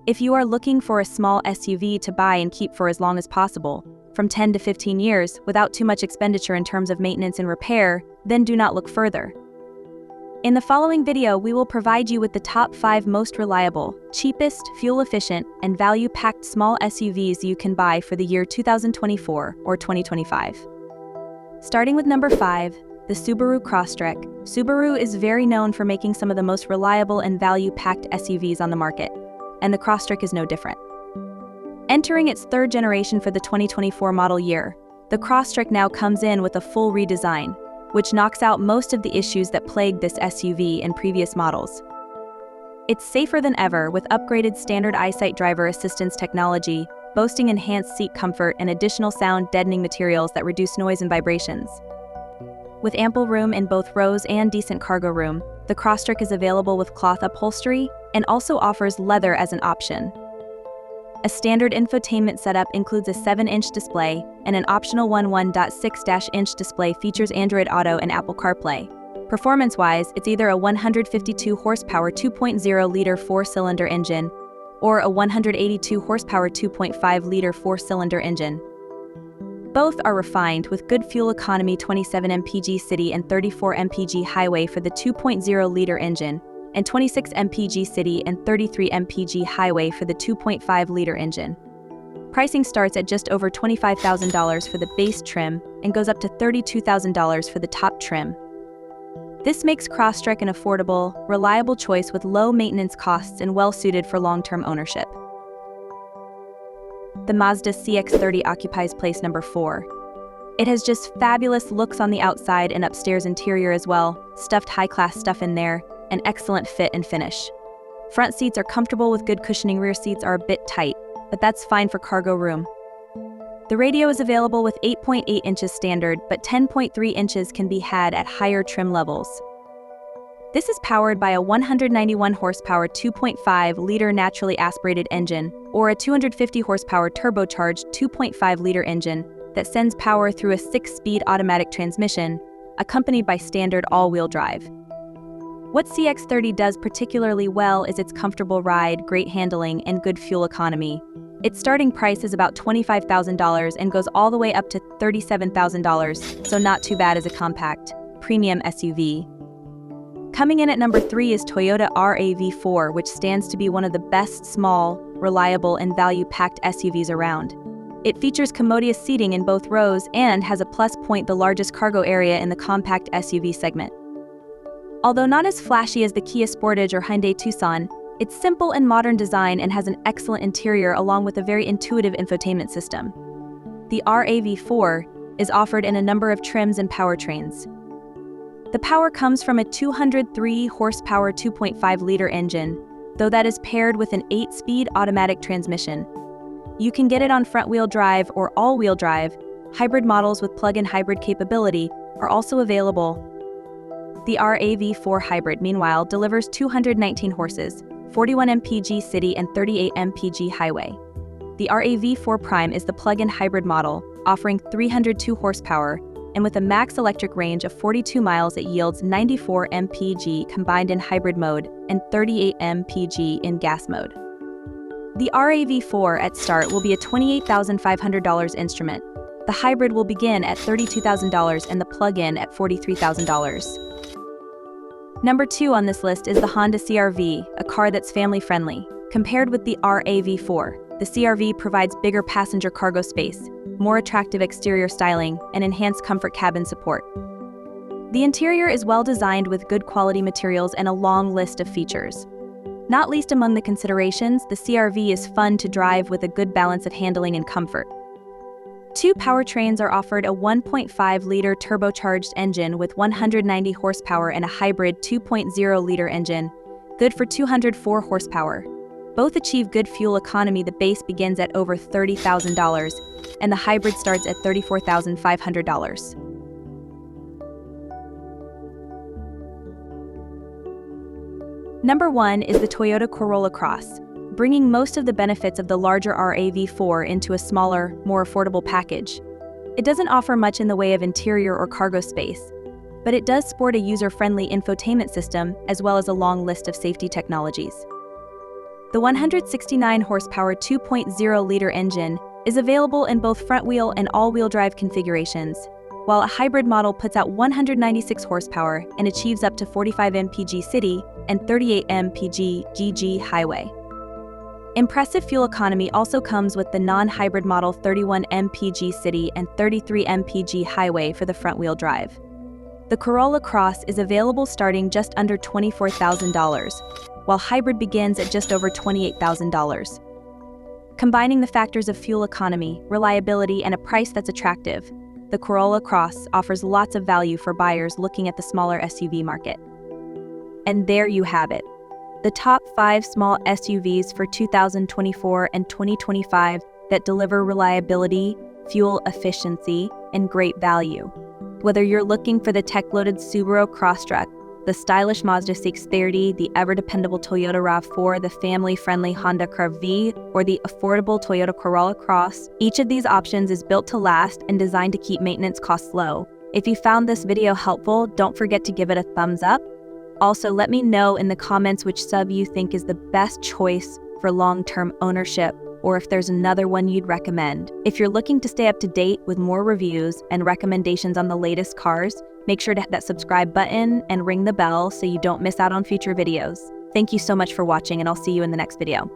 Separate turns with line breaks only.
If you are looking for a small SUV to buy and keep for as long as possible, from 10 to 15 years, without too much expenditure in terms of maintenance and repair, then do not look further. In the following video, we will provide you with the top 5 most reliable, cheapest, fuel-efficient, and value-packed small SUVs you can buy for the year 2024 or 2025. Starting with number 5, the Subaru Crosstrek. Subaru is very known for making some of the most reliable and value-packed SUVs on the market, and the Crosstrek is no different. Entering its third generation for the 2024 model year, the Crosstrek now comes in with a full redesign, which knocks out most of the issues that plagued this SUV in previous models. It's safer than ever with upgraded standard eyesight driver assistance technology, boasting enhanced seat comfort and additional sound deadening materials that reduce noise and vibrations. With ample room in both rows and decent cargo room, the Crosstrek is available with cloth upholstery and also offers leather as an option. A standard infotainment setup includes a 7-inch display, and an optional 1.6-inch display features Android Auto and Apple CarPlay. Performance-wise, it's either a 152 horsepower 2.0-liter 4-cylinder engine or a 182 horsepower 2.5-liter 4-cylinder engine. Both are refined with good fuel economy, 27 mpg city and 34 mpg highway for the 2.0-liter engine, and 26 mpg city and 33 mpg highway for the 2.5-liter engine. Pricing starts at just over $25,000 for the base trim and goes up to $32,000 for the top trim. This makes Crosstrek an affordable, reliable choice with low maintenance costs and well-suited for long-term ownership. The Mazda CX-30 occupies place number 4. It has just fabulous looks on the outside and upstairs interior as well, stuffed high-class stuff in there, and excellent fit and finish. Front seats are comfortable with good cushioning, rear seats are a bit tight, but that's fine for cargo room. The radio is available with 8.8 inches standard, but 10.3 inches can be had at higher trim levels. This is powered by a 191 horsepower 2.5-liter naturally aspirated engine or a 250 horsepower turbocharged 2.5-liter engine that sends power through a 6-speed automatic transmission, accompanied by standard all-wheel drive. What CX-30 does particularly well is its comfortable ride, great handling, and good fuel economy. Its starting price is about $25,000 and goes all the way up to $37,000, so not too bad as a compact, premium SUV. Coming in at number 3 is Toyota RAV4, which stands to be one of the best small, reliable, and value-packed SUVs around. It features commodious seating in both rows and has a plus point, the largest cargo area in the compact SUV segment. Although not as flashy as the Kia Sportage or Hyundai Tucson, it's simple and modern design and has an excellent interior along with a very intuitive infotainment system. The RAV4 is offered in a number of trims and powertrains. The power comes from a 203 horsepower 2.5-liter engine, though that is paired with an 8-speed automatic transmission. You can get it on front-wheel drive or all-wheel drive. Hybrid models with plug-in hybrid capability are also available. The RAV4 Hybrid, meanwhile, delivers 219 horses, 41 mpg city and 38 mpg highway. The RAV4 Prime is the plug-in hybrid model, offering 302 horsepower, and with a max electric range of 42 miles it yields 94 mpg combined in hybrid mode and 38 mpg in gas mode. The RAV4 at start will be a $28,500 instrument. The hybrid will begin at $32,000 and the plug-in at $43,000. Number 2 on this list is the Honda CR-V, a car that's family-friendly. Compared with the RAV4, the CR-V provides bigger passenger cargo space, more attractive exterior styling, and enhanced comfort cabin support. The interior is well designed with good quality materials and a long list of features. Not least among the considerations, the CR-V is fun to drive with a good balance of handling and comfort. 2 powertrains are offered: a 1.5-liter turbocharged engine with 190 horsepower and a hybrid 2.0-liter engine, good for 204 horsepower. Both achieve good fuel economy. The base begins at over $30,000, and the hybrid starts at $34,500. Number 1 is the Toyota Corolla Cross, bringing most of the benefits of the larger RAV4 into a smaller, more affordable package. It doesn't offer much in the way of interior or cargo space, but it does sport a user-friendly infotainment system as well as a long list of safety technologies. The 169 horsepower 2.0-liter engine is available in both front-wheel and all-wheel drive configurations, while a hybrid model puts out 196 horsepower and achieves up to 45 mpg city and 38 mpg GG highway. Impressive fuel economy also comes with the non-hybrid model 31 mpg city and 33 mpg highway for the front-wheel drive. The Corolla Cross is available starting just under $24,000, while hybrid begins at just over $28,000. Combining the factors of fuel economy, reliability, and a price that's attractive, the Corolla Cross offers lots of value for buyers looking at the smaller SUV market. And there you have it, the top 5 small SUVs for 2024 and 2025 that deliver reliability, fuel efficiency, and great value. Whether you're looking for the tech-loaded Subaru Crosstrek, the stylish Mazda CX-30, the ever-dependable Toyota RAV4, the family-friendly Honda CR-V, or the affordable Toyota Corolla Cross, each of these options is built to last and designed to keep maintenance costs low. If you found this video helpful, don't forget to give it a thumbs up. Also, let me know in the comments which sub you think is the best choice for long-term ownership, or if there's another one you'd recommend. If you're looking to stay up to date with more reviews and recommendations on the latest cars, make sure to hit that subscribe button and ring the bell so you don't miss out on future videos. Thank you so much for watching, and I'll see you in the next video.